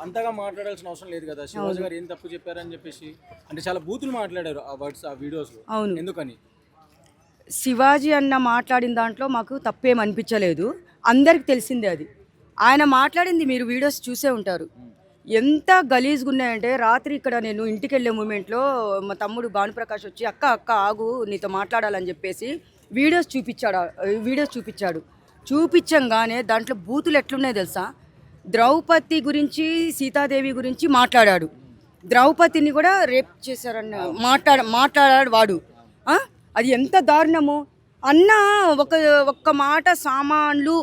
అంతగా మాట్లాడాల్సిన అవసరం లేదు కదా. శివాజీ గారు ఏం తప్పు చెప్పారని చెప్పేసి అంటే చాలా బూతులు మాట్లాడారు ఆ వర్డ్స్ ఆ వీడియోస్ లో. అవును, ఎందుకని? శివాజీ అన్న మాట్లాడిన దాంట్లో మాకు తప్పేం అనిపించలేదు. అందరికి తెలిసిందే అది. ఆయన మాట్లాడింది మీరు వీడియోస్ చూసే ఉంటారు. ఎంత గలీజ్గా ఉన్నాయంటే, రాత్రి ఇక్కడ నేను ఇంటికి వెళ్ళే మూమెంట్లో మా తమ్ముడు భానుప్రకాష్ వచ్చి అక్క అక్క ఆగు నీతో మాట్లాడాలని చెప్పేసి వీడియోస్ చూపించాడు. చూపించంగానే దాంట్లో బూతులు ఎట్లున్నాయి తెలుసా? ద్రౌపది గురించి, సీతాదేవి గురించి మాట్లాడాడు. ద్రౌపదిని కూడా రేప్ చేశారన్న మాట్లాడాడు వాడు. అది ఎంత దారుణము అన్న. ఒక్క మాట సామాన్లు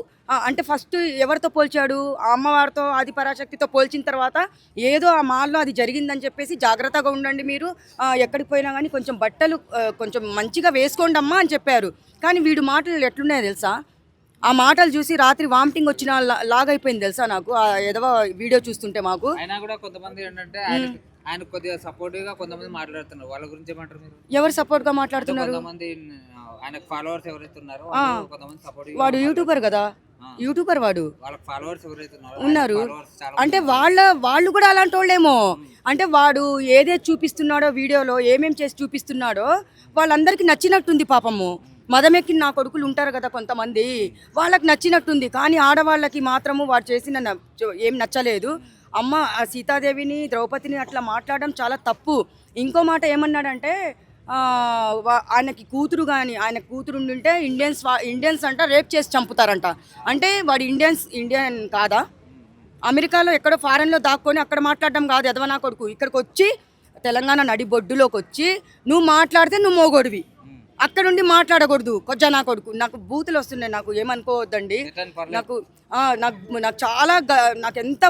అంటే ఫస్ట్ ఎవరితో పోల్చాడు? అమ్మవారితో, ఆది పరాశక్తితో పోల్చిన తర్వాత ఏదో ఆ మాల్లో అది జరిగిందని చెప్పేసి జాగ్రత్తగా ఉండండి మీరు, ఎక్కడికి పోయినా కానీ కొంచెం బట్టలు కొంచెం మంచిగా వేసుకోండి అమ్మా అని చెప్పారు. కానీ వీడు మాటలు ఎట్లున్నాయో తెలుసా? ఆ మాటలు చూసి రాత్రి వామిటింగ్ వచ్చిన లాగైపోయింది తెలుసా నాకు ఆ ఎదవ వీడియో చూస్తుంటే. మాకు అయినా కూడా కొంతమంది ఏంటంటే ఆయన కొద్దిగా సపోర్టివ్ గా కొంతమంది మాట్లాడుతున్నారు. వాళ్ళ గురించి ఏమంటారు మీరు? ఎవరు సపోర్ట్ గా మాట్లాడుతున్నారు? కొంతమంది ఆయన ఫాలోవర్స్ ఎవరైతే ఉన్నారో కొంతమంది సపోర్ట్. వాడు యూట్యూబర్ కదా, యూట్యూబర్ వాడు. వాళ్ళ ఫాలోవర్స్ ఎవరైతే ఉన్నారు అంటే వాళ్ళు కూడా అలాంటి వాళ్ళేమో. అంటే వాడు ఏదైతే చూపిస్తున్నాడో వీడియోలో, ఏమేం చేసి చూపిస్తున్నాడో వాళ్ళందరికీ నచ్చినట్టుంది పాపము. మదమెక్కిన నా కొడుకులు ఉంటారు కదా కొంతమంది, వాళ్ళకి నచ్చినట్టుంది. కానీ ఆడవాళ్ళకి మాత్రము వాడు చేసిన ఏం నచ్చలేదు. అమ్మ సీతాదేవిని, ద్రౌపదిని అట్లా మాట్లాడడం చాలా తప్పు. ఇంకో మాట ఏమన్నాడంటే, ఆయనకి కూతురు కానీ, ఆయన కూతురు ఉంటే ఇండియన్స్ అంట రేప్ చేసి చంపుతారంట. అంటే వాడు ఇండియన్ కాదా? అమెరికాలో ఎక్కడో ఫారెన్లో దాక్కొని అక్కడ మాట్లాడడం కాదు ఎదవనా కొడుకు. ఇక్కడికి వచ్చి తెలంగాణ నడిబొడ్డులోకి వచ్చి నువ్వు మాట్లాడితే నువ్వు మోగొడివి, అక్కడుండి మాట్లాడకూడదు. కొజ్జా నా కొడుకు. నాకు బూతులు వస్తున్నాయి, నాకు ఏమనుకోవద్దండి. నాకు చాలా నాకు ఎంత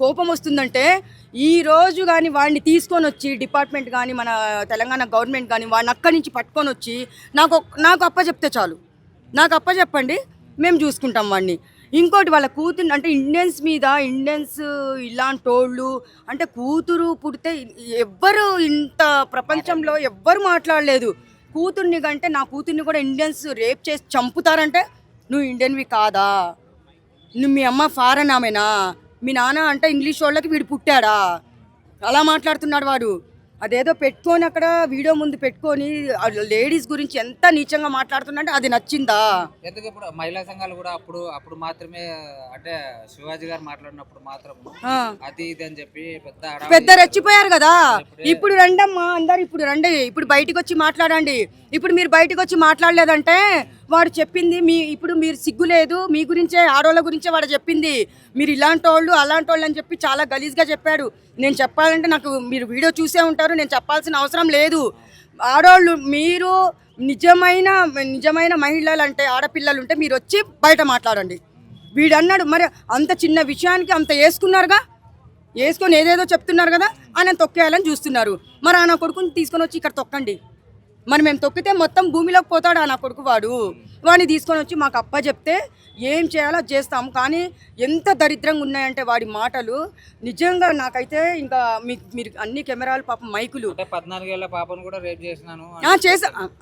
కోపం వస్తుందంటే, ఈరోజు కానీ వాడిని తీసుకొని వచ్చి డిపార్ట్మెంట్ కానీ మన తెలంగాణ గవర్నమెంట్ కానీ వాడిని అక్కడి నుంచి పట్టుకొని వచ్చి నాకు అప్పచెప్తే చాలు. నాకు అప్పచెప్పండి, మేము చూసుకుంటాం వాడిని. ఇంకోటి వాళ్ళ కూతురు అంటే ఇండియన్స్ ఇలాంటి వాళ్ళు అంటే కూతురు పుడితే ఎవ్వరు ఇంత ప్రపంచంలో ఎవ్వరు మాట్లాడలేదు. కూతుర్ని కంటే నా కూతుర్ని కూడా ఇండియన్స్ రేప్ చేసి చంపుతారంటే నువ్వు ఇండియన్వి కాదా? నువ్వు మీ అమ్మ ఫారెన్ ఆమెనా? మీ నాన్న అంటే ఇంగ్లీష్ వాళ్ళకి వీడు పుట్టాడా? అలా మాట్లాడుతున్నాడు వాడు. అదేదో పెట్టుకొని అక్కడ వీడియో ముందు పెట్టుకొని లేడీస్ గురించి ఎంత నీచంగా మాట్లాడుతున్నా అది నచ్చిందా? ఎందుకు ఇప్పుడు మహిళా సంఘాలు కూడా అప్పుడు మాత్రమే అంటే శివాజీ గారు మాట్లాడినప్పుడు మాత్రం అది ఇది అని చెప్పి పెద్ద రెచ్చిపోయారు కదా. ఇప్పుడు రండమ్మా అందరు, ఇప్పుడు రండి, ఇప్పుడు బయటకు వచ్చి మాట్లాడండి. ఇప్పుడు మీరు బయటకు వచ్చి మాట్లాడలేదంటే వాడు చెప్పింది ఇప్పుడు మీరు సిగ్గు లేదు, మీ గురించే, ఆడవాళ్ళ గురించే వాడు చెప్పింది. మీరు ఇలాంటి వాళ్ళు అలాంటి వాళ్ళు అని చెప్పి చాలా గలీజ్గా చెప్పాడు. నేను చెప్పాలంటే నాకు మీరు వీడియో చూసే ఉంటారు, నేను చెప్పాల్సిన అవసరం లేదు. ఆడవాళ్ళు మీరు నిజమైన మహిళలు అంటే, ఆడపిల్లలు ఉంటే మీరు వచ్చి బయట మాట్లాడండి. వీడు అన్నాడు మరి అంత చిన్న విషయానికి అంత వేసుకొని ఏదేదో చెప్తున్నారు కదా, ఆయన తొక్కేయాలని చూస్తున్నారు. మరి ఆయన కొడుకుని తీసుకొని వచ్చి ఇక్కడ తొక్కండి. మరి మేము తొక్కితే మొత్తం భూమిలోకి పోతాడు ఆ నా కొడుకు. వాడిని తీసుకొని వచ్చి మాకు అప్ప చెప్తే ఏం చేయాలో చేస్తాము. కానీ ఎంత దరిద్రంగా ఉన్నాయంటే వాడి మాటలు, నిజంగా నాకైతే ఇంకా మీరు అన్ని కెమెరాలు పాపం మైకులు. 14 ఏళ్ల పాపను కూడా రేప్ చేసినాను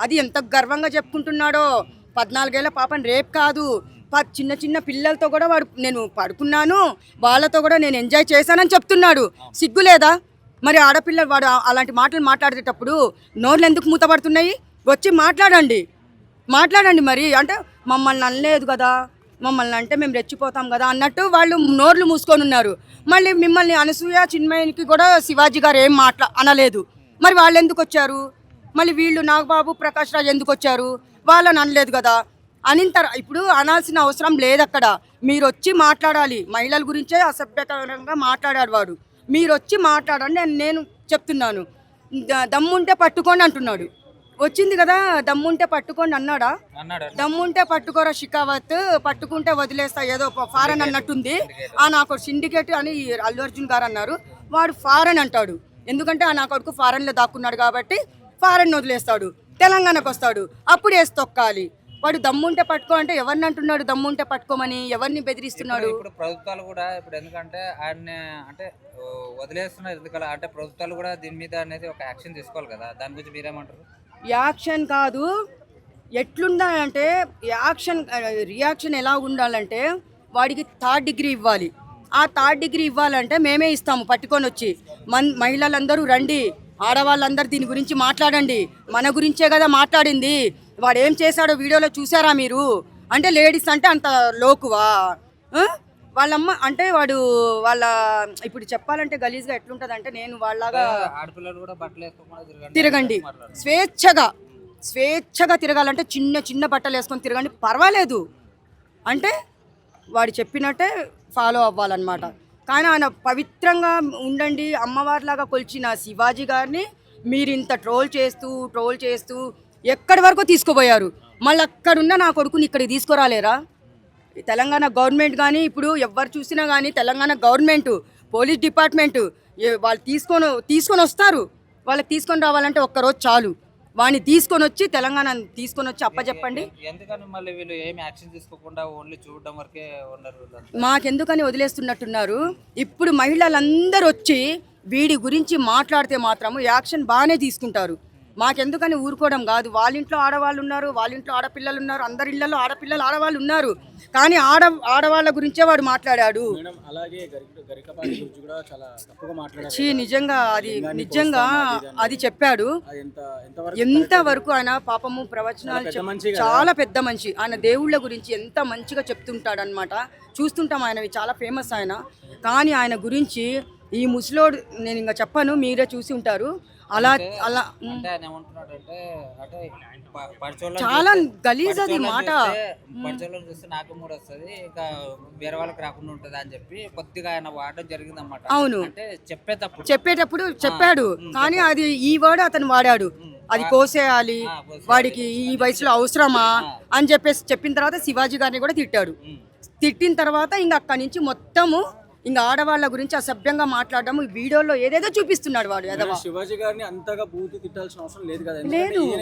అది ఎంత గర్వంగా చెప్పుకుంటున్నాడో. 14 ఏళ్ల పాపని రేప్ కాదు, చిన్న పిల్లలతో కూడా నేను పడుకున్నాను, వాళ్ళతో కూడా నేను ఎంజాయ్ చేశానని చెప్తున్నాడు. సిగ్గు లేదా? మరి ఆడపిల్ల వాడు అలాంటి మాటలు మాట్లాడేటప్పుడు నోర్లు ఎందుకు మూతపడుతున్నాయి? వచ్చి మాట్లాడండి. మరి అంటే మమ్మల్ని అనలేదు కదా, మమ్మల్ని అంటే మేము రెచ్చిపోతాం కదా అన్నట్టు వాళ్ళు నోర్లు మూసుకొని ఉన్నారు. మళ్ళీ మిమ్మల్ని అనసూయ, చిన్మయికి కూడా శివాజీ గారు ఏం అనలేదు. మరి వాళ్ళు ఎందుకు వచ్చారు? మళ్ళీ వీళ్ళు నాగబాబు, ప్రకాష్ రాజ్ ఎందుకు వచ్చారు? వాళ్ళని అనలేదు కదా. ఇప్పుడు అనాల్సిన అవసరం లేదు అక్కడ. మీరు వచ్చి మాట్లాడాలి. మహిళల గురించే అసభ్యకరంగా మాట్లాడాడు వాడు. మీరు వచ్చి మాట్లాడండి నేను చెప్తున్నాను. దమ్ముంటే పట్టుకోండి అంటున్నాడు. వచ్చింది కదా, దమ్ముంటే పట్టుకోండి అన్నాడా? దమ్ముంటే పట్టుకోరా షికావత్, పట్టుకుంటే వదిలేస్తా ఏదో ఫారెన్ అన్నట్టుంది. నాకు సిండికేట్ అని అల్లు అర్జున్ గారు అన్నారు. వాడు ఫారెన్ అంటాడు. ఎందుకంటే నా కొడుకు ఫారెన్లో దాక్కున్నాడు కాబట్టి ఫారెన్ వదిలేస్తాడు, తెలంగాణకు వస్తాడు, అప్పుడు వేసి తొక్కాలి. వాడు దమ్ముంటే పట్టుకో అంటే ఎవరిని అంటున్నాడు? దమ్ముంటే పట్టుకోమని ఎవరిని బెదిరిస్తున్నాడు? ఇప్పుడు ప్రభుత్వాలు కూడా ఇప్పుడు ఎందుకంటే ఆయన అంటే వదిలేస్తున్నారు ఎందుకలా అంటే ప్రభుత్వాలు కూడా దీని మీద అనేది ఒక యాక్షన్ తీసుకోవాలి కదా. దాని గురించి మీరేమంటారు? యాక్షన్ కాదు, ఎట్లుండాలంటే రియాక్షన్ ఎలా ఉండాలంటే వాడికి 3rd డిగ్రీ ఇవ్వాలి. ఆ థర్డ్ డిగ్రీ ఇవ్వాలంటే మేమే ఇస్తాము పట్టుకొని వచ్చి. మహిళలందరూ రండి, ఆడవాళ్ళందరూ దీని గురించి మాట్లాడండి, మన గురించే కదా మాట్లాడింది, వాడు ఏం చేశాడో వీడియోలో చూసారా మీరు అంటే లేడీస్ అంటే అంత లోకువా? వాళ్ళమ్మ అంటే వాడు వాళ్ళ ఇప్పుడు చెప్పాలంటే గలీజ్గా ఎట్లుంటుంది అంటే, నేను వాళ్ళలాగా ఆడపిల్లలు కూడా బట్టలు వేసుకోకుండా తిరగండి, స్వేచ్ఛగా తిరగాలంటే చిన్న చిన్న బట్టలు వేసుకొని తిరగండి, పర్వాలేదు అంటే వాడు చెప్పినట్టే ఫాలో అవ్వాలన్నమాట. కానీ ఆయన పవిత్రంగా ఉండండి అమ్మవారిలాగా కొలిచిన శివాజీ గారిని మీరు ఇంత ట్రోల్ చేస్తూ ఎక్కడి వరకు తీసుకుపోయారు. మళ్ళీ అక్కడున్న నా కొడుకుని ఇక్కడికి తీసుకురాలేరా? తెలంగాణ గవర్నమెంట్ కానీ ఇప్పుడు ఎవరు చూసినా కానీ తెలంగాణ గవర్నమెంట్ పోలీస్ డిపార్ట్మెంటు వాళ్ళు తీసుకొని వస్తారు. వాళ్ళకి తీసుకొని రావాలంటే ఒక్కరోజు చాలు. వాడిని తీసుకొని వచ్చి తెలంగాణ తీసుకొని వచ్చి అప్పచెప్పండి. ఎందుకని మళ్ళీ వీళ్ళు ఏమి యాక్షన్ తీసుకోకుండా ఓన్లీ చూడడం వరకే ఉన్నారు? మాకెందుకని వదిలేస్తున్నట్టున్నారు. ఇప్పుడు మహిళలందరూ వచ్చి వీడి గురించి మాట్లాడితే మాత్రము యాక్షన్ బాగానే తీసుకుంటారు. మాకెందుకని ఊరుకోవడం కాదు. వాళ్ళ ఇంట్లో ఆడవాళ్ళు ఉన్నారు, వాళ్ళ ఇంట్లో ఆడపిల్లలు ఉన్నారు, అందరి ఇళ్లలో ఆడపిల్లలు ఆడవాళ్ళు ఉన్నారు. కానీ ఆడవాళ్ళ గురించే వాడు మాట్లాడాడు. నిజంగా అది చెప్పాడు. ఎంతవరకు ఆయన పాపము ప్రవచనాలు చాలా పెద్ద మనిషి. ఆయన దేవుళ్ళ గురించి ఎంత మంచిగా చెప్తుంటాడు అనమాట. చూస్తుంటాం ఆయనవి, చాలా ఫేమస్ ఆయన. కానీ ఆయన గురించి ఈ ముసలోడు నేను ఇంకా చెప్పను, మీరే చూసి ఉంటారు. అలా చాలా గలీజ్ అది మాట. పరిచయం చూస్తే నాకు మూడు వస్తుంది, ఇంకా వేరే వాళ్ళకి రాకుండా ఉంటది అని చెప్పి కొద్దిగా ఆయన వాడడం జరిగింది అన్నమాట. అవును, అంటే చెప్పేటప్పుడు చెప్పాడు. కానీ అది ఈ వర్డ్ అతను వాడాడు, అది కోసేయాలి, వాడికి ఈ వయసులో అవసరమా అని చెప్పిన తర్వాత శివాజీ గారిని కూడా తిట్టాడు. తిట్టిన తర్వాత ఇంకా అక్కడి నుంచి మొత్తము ఇంకా ఆడవాళ్ళ గురించి అసభ్యంగా మాట్లాడడం వీడియోలో ఏదేదో చూపిస్తున్నాడు వాడు. శివాజీ గారిని అంతగా బూతు తిట్టాల్సిన అవసరం లేదు కదా.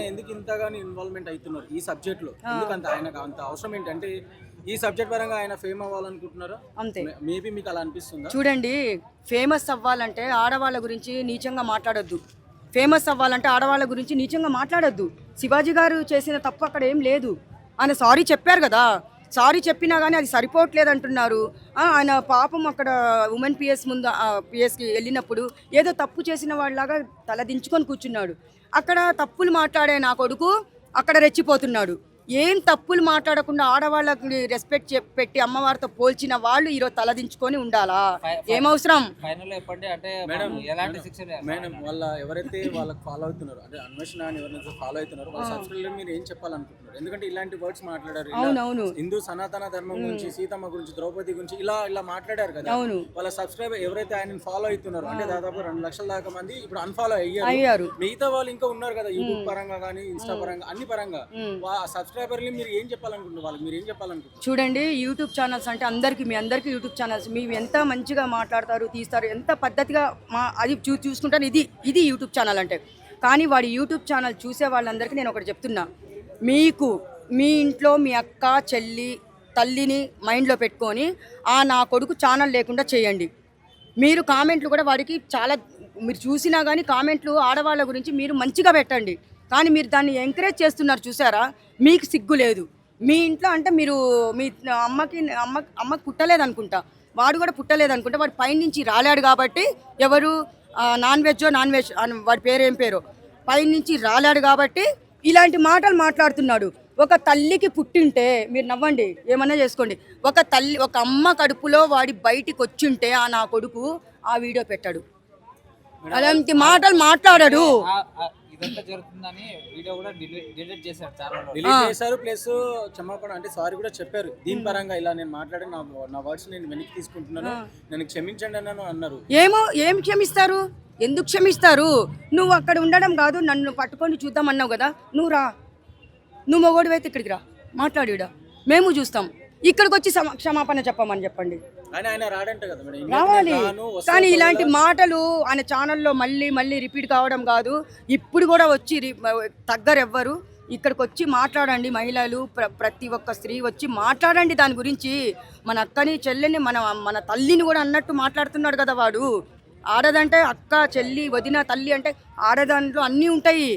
ఎందుకు ఇంతగానో ఇన్వాల్వ్మెంట్ అవుతున్నారు ఈ సబ్జెక్ట్ లో? ఎందుకంత ఆయనకు అంత అవసరం ఏంటంటే ఈ సబ్జెక్ట్ పరంగా ఆయన ఫేమ్ అవ్వాలనుకుంటున్నారా? అంతే, మేబీ మీకు అలా అనిపిస్తుందా? చూడండి, ఫేమస్ అవ్వాలంటే ఆడవాళ్ళ గురించి నీచంగా మాట్లాడొద్దు. ఫేమస్ అవ్వాలంటే ఆడవాళ్ళ గురించి నీచంగా మాట్లాడొద్దు. శివాజీ గారు చేసిన తప్పు అక్కడ ఏం లేదు. ఆయన సారీ చెప్పారు కదా, సారీ చెప్పినా కానీ అది సరిపోవట్లేదు అంటున్నారు. ఆయన పాపం అక్కడ ఉమెన్ పిఎస్కి వెళ్ళినప్పుడు ఏదో తప్పు చేసిన వాళ్ళలాగా తలదించుకొని కూర్చున్నాడు. అక్కడ తప్పులు మాట్లాడే నా కొడుకు అక్కడ రెచ్చిపోతున్నాడు. ఏం తప్పులు మాట్లాడకుండా ఆడవాళ్ళకి రెస్పెక్ట్ పెట్టి అమ్మవారితో పోల్చిన వాళ్ళు ఈరోజు తలదించుకొని ఉండాలా? ఏమవసరం? మేడం వాళ్ళ ఎవరైతే వాళ్ళకి ఫాలో అవుతున్నారో, అంటే అన్వేషణ ఎవరైతే ఫాలో అవుతున్నారో వాళ్ళ సబ్స్క్రైబర్ మీరు ఏం చెప్పాలనుకుంటున్నారు? ఎందుకంటే ఇలాంటి వర్డ్స్ మాట్లాడారు. అవునవును, హిందూ సనాతన ధర్మం గురించి, సీతమ్మ గురించి, ద్రౌపది గురించి ఇలా మాట్లాడారు కదా. వాళ్ళ సబ్స్క్రైబర్ ఎవరైతే ఆయన ఫాలో అవుతున్నారో, అంటే దాదాపు 2 లక్షల దాకా మంది ఇప్పుడు అన్ఫాలో అయ్యారు. మిగతా వాళ్ళు ఇంకా ఉన్నారు కదా, యూట్యూబ్ పరంగా కానీ ఇన్స్టా పరంగా అన్ని పరంగా. మీరు ఏం చెప్పాలనుకుంటున్నారు? వాళ్ళకి మీరు ఏం చెప్పాలనుకుంటున్నారు? చూడండి, యూట్యూబ్ ఛానల్స్ అంటే మీ అందరికీ యూట్యూబ్ ఛానల్స్ మీరు ఎంత మంచిగా మాట్లాడతారు, తీస్తారు, ఎంత పద్ధతిగా అది చూసుకుంటాను. ఇది యూట్యూబ్ ఛానల్ అంటే. కానీ వాడి యూట్యూబ్ ఛానల్ చూసే వాళ్ళందరికీ నేను ఒకటి చెప్తున్నా, మీకు మీ ఇంట్లో మీ అక్క చెల్లి తల్లిని మైండ్లో పెట్టుకొని నా కొడుకు ఛానల్ లేకుండా చేయండి. మీరు కామెంట్లు కూడా వాడికి చాలా మీరు చూసినా కానీ కామెంట్లు ఆడవాళ్ళ గురించి మీరు మంచిగా పెట్టండి. కానీ మీరు దాన్ని ఎంకరేజ్ చేస్తున్నారు చూసారా? మీకు సిగ్గు లేదు. మీ ఇంట్లో అంటే మీరు మీ అమ్మకి పుట్టలేదనుకుంటా, వాడు కూడా పుట్టలేదనుకుంటా, వాడు పైనుంచి రాలేడు కాబట్టి, ఎవరు నాన్ వెజ్ వాడి పేరేం పేరో పైనుంచి రాలేడు కాబట్టి ఇలాంటి మాటలు మాట్లాడుతున్నాడు. ఒక తల్లికి పుట్టింటే మీరు నవ్వండి, ఏమన్నా చేసుకోండి. ఒక అమ్మ కడుపులో వాడి బయటికి వచ్చింటే నా కొడుకు ఆ వీడియో పెట్టాడు, అలాంటి మాటలు మాట్లాడాడు. ఇదంతా జరుగుతుందని వీడియో కూడా డిలీట్ చేశారు. ప్లస్ క్షమాపణ అంటే సారీ కూడా చెప్పారు. దీని పరంగా ఇలా నేను మాట్లాడి నా వర్డ్స్ నేను వెనక్కి తీసుకుంటున్నాను, నన్ను క్షమించండి అని అన్నారు. ఏం క్షమిస్తారు? ఎందుకు క్షమిస్తారు? నువ్వు అక్కడ ఉండడం కాదు, నన్ను పట్టుకొని చూద్దామన్నావు కదా, నువ్వు రా, నువ్వు మొగోడివి అయితే ఇక్కడికి రా, మాట్లాడిడా, మేము చూస్తాం. ఇక్కడికి వచ్చి క్షమాపణ చెప్పమని చెప్పండి. రావాలి. కానీ ఇలాంటి మాటలు ఆయన ఛానల్లో మళ్ళీ రిపీట్ కావడం కాదు. ఇప్పుడు కూడా వచ్చి తగ్గరెవ్వరు ఇక్కడికి వచ్చి మాట్లాడండి. మహిళలు ప్రతి ఒక్క స్త్రీ వచ్చి మాట్లాడండి దాని గురించి. మన అక్కని చెల్లిని మన తల్లిని కూడా అన్నట్టు మాట్లాడుతున్నాడు కదా వాడు. ఆడదంటే అక్క చెల్లి వదిన తల్లి అంటే ఆడదాంట్లో అన్నీ ఉంటాయి,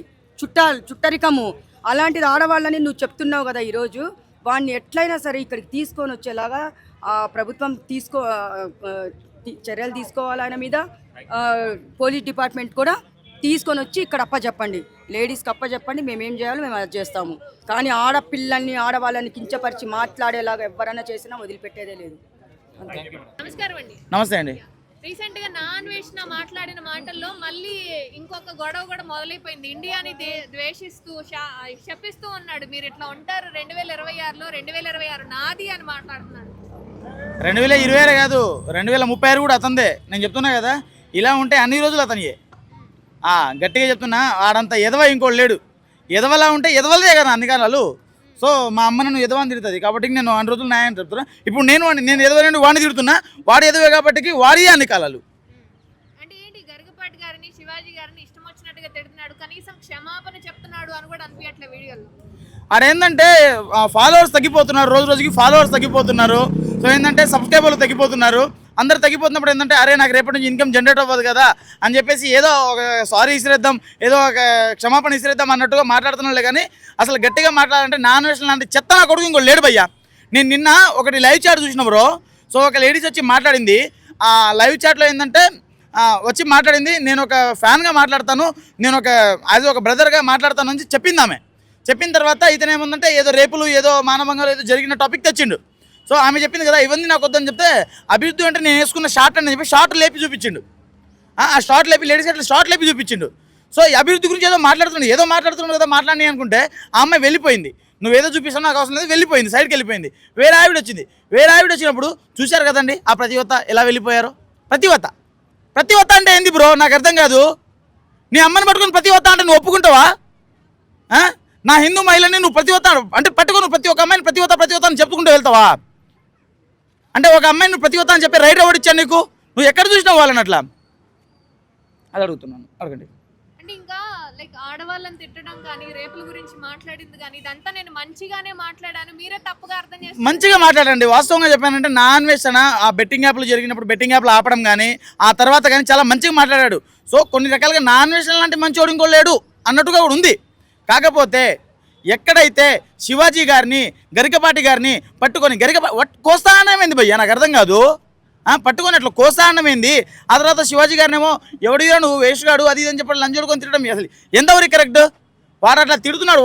చుట్టరికము. అలాంటిది ఆడవాళ్ళని నువ్వు చెప్తున్నావు కదా ఈరోజు. వాడిని ఎట్లయినా సరే ఇక్కడికి తీసుకొని వచ్చేలాగా ప్రభుత్వం చర్యలు తీసుకోవాలి ఆయన మీద. పోలీస్ డిపార్ట్మెంట్ కూడా తీసుకొని వచ్చి ఇక్కడ అప్పచెప్పండి, లేడీస్కి అప్పచెప్పండి, మేము ఏం చేయాలో మేము అది చేస్తాము. కానీ ఆడపిల్లల్ని ఆడవాళ్ళని కించపరిచి మాట్లాడేలాగా ఎవరైనా చేసినా వదిలిపెట్టేదే లేదు. నమస్కారం అండి. నమస్తే అండి. రీసెంట్ గా నా అన్వేషణ మాట్లాడిన మాటల్లో మళ్ళీ ఇంకొక గొడవ కూడా మొదలైపోయింది. ఇండియాని ద్వేషిస్తూ శపిస్తూ ఉన్నాడు. మీరు ఇట్లా ఉంటారు 2026లో 2026 నాది అని మాట్లాడుతున్నారు. 2026 కాదు 2036 కూడా అతందే. నేను చెప్తున్నా కదా, ఇలా ఉంటే అన్ని రోజులు అతనియే. గట్టిగా చెప్తున్నా, ఆడంత ఎదవ ఇంకోటి లేడు. ఎదవలా ఉంటే ఎదవలదే కదా అన్ని కాలాలు. సో మా అమ్మ నన్ను ఎదవని తిడుతుంది కాబట్టి నేను అన్ని రోజులు న్యాయం చెప్తున్నా. ఇప్పుడు నేను ఎదవని వాడిని తిడుతున్నా, వాడు ఎదవే కాబట్టి వాడి అన్ని కాలాలు. అంటే ఏంటి, గరికపాటి గారిని శివాజీ గారిని ఇష్టం వచ్చినట్టుగా తిడుతున్నాడు, కనీసం క్షమాపణ చెప్తున్నాడు అని కూడా అనిపించట్లే వీడియోలో. అదేంటంటే ఫాలోవర్స్ తగ్గిపోతున్నారు, రోజు రోజుకి ఫాలోవర్స్ తగ్గిపోతున్నారు. సో ఏంటంటే సబ్స్క్రైబర్లు తగ్గిపోతున్నారు. అందరు తగ్గిపోతున్నప్పుడు ఏంటంటే అరే నాకు రేపటి నుంచి ఇన్కమ్ జనరేట్ అవ్వదు కదా అని చెప్పేసి ఏదో ఒక సారీ ఇసిరేద్దాం, ఏదో ఒక క్షమాపణ ఇసిరేద్దాం అన్నట్టుగా మాట్లాడుతున్నాలే. కానీ అసలు గట్టిగా మాట్లాడాలంటే నాన్ వెజ్ లాంటి చెత్త నా కొడుకు ఇంకో లేడు భయ్యా. నేను నిన్న ఒకటి లైవ్ చాట్ చూసిన బ్రో. సో ఒక లేడీస్ వచ్చి మాట్లాడింది. ఆ లైవ్ చాట్లో ఏంటంటే వచ్చి మాట్లాడింది, నేను ఒక ఫ్యాన్గా మాట్లాడతాను, నేను ఒక బ్రదర్గా మాట్లాడతాను అని చెప్పింది ఆమె. చెప్పిన తర్వాత ఇతనేముందంటే ఏదో రేపులు ఏదో మానవంగా ఏదో జరిగిన టాపిక్ తెచ్చిండు. సో ఆమె చెప్పింది కదా ఇవన్నీ నాకు వద్దని చెప్తే, అభివృద్ధి అంటే నేను వేసుకున్న షార్ట్ అని చెప్పి షార్ట్ లేపి చూపించిండు. ఆ షార్ట్ లేపి లేడీస్ అట్లా షార్ట్ లేపి చూపించిండు. సో ఈ అభివృద్ధి గురించి ఏదో మాట్లాడుతున్నాడు కదా మాట్లాడి అనుకుంటే ఆ అమ్మాయి వెళ్ళిపోయింది. నువ్వేదో చూపిస్తావు నాకు అవసరం లేదు, వెళ్ళిపోయింది, సైడ్కి వెళ్ళిపోయింది. వేరే ఆవిడ వచ్చింది. వేరే ఆవిడ వచ్చినప్పుడు చూశారు కదండి ఆ ప్రతివత ఎలా వెళ్ళిపోయారో. ప్రతివత అంటే ఏంది బ్రో నాకు అర్థం కాదు. నీ అమ్మని పట్టుకుని ప్రతివత అంటే నువ్వు ఒప్పుకుంటావా? నా హిందూ మహిళని నువ్వు ప్రతివత అంటే పట్టుకుని ప్రతి ఒక్క అమ్మాయిని ప్రతివత అని చెప్పుకుంటూ వెళ్తావా? అంటే ఒక అమ్మాయిని నువ్వు ప్రతివత అని చెప్పి రైట్ ఎవరు ఇచ్చాను నీకు? నువ్వు ఎక్కడ చూసినావు వాళ్ళని అట్లా? అది అడుగుతున్నాను, అడగండి. అంటే ఇంకా లైక్ ఆడవాళ్ళని తిట్టడం కానీ రేపుల గురించి మాట్లాడింది కానీ ఇదంతా నేను మంచిగానే మాట్లాడాను, మీరే తప్పుగా అర్థం చేస్తారు. మంచిగా మాట్లాడండి. వాస్తవంగా చెప్పానంటే నా అన్వేషణ ఆ బెట్టింగ్ యాప్లు జరిగినప్పుడు బెట్టింగ్ యాప్లు ఆపడం కానీ ఆ తర్వాత కానీ చాలా మంచిగా మాట్లాడాడు. సో కొన్ని రకాలుగా నా అన్వేషణ లాంటి మంచోడు ఇంకో లేడు అన్నట్టుగా కూడా ఉంది. కాకపోతే ఎక్కడైతే శివాజీ గారిని గరికపాటి గారిని పట్టుకొని కోస్తానమేంది భయ్యా నాకు అర్థం కాదు. పట్టుకొని అట్లా కోస్తానమేంది. ఆ తర్వాత శివాజీ గారిని ఏమో ఎవడిగా నువ్వు వేసుగాడు అది అని చెప్పి లంజోడుకొని తిట్టడం అసలు ఎంతవరకు కరెక్ట్? వాడు అట్లా తిడుతున్నాడు.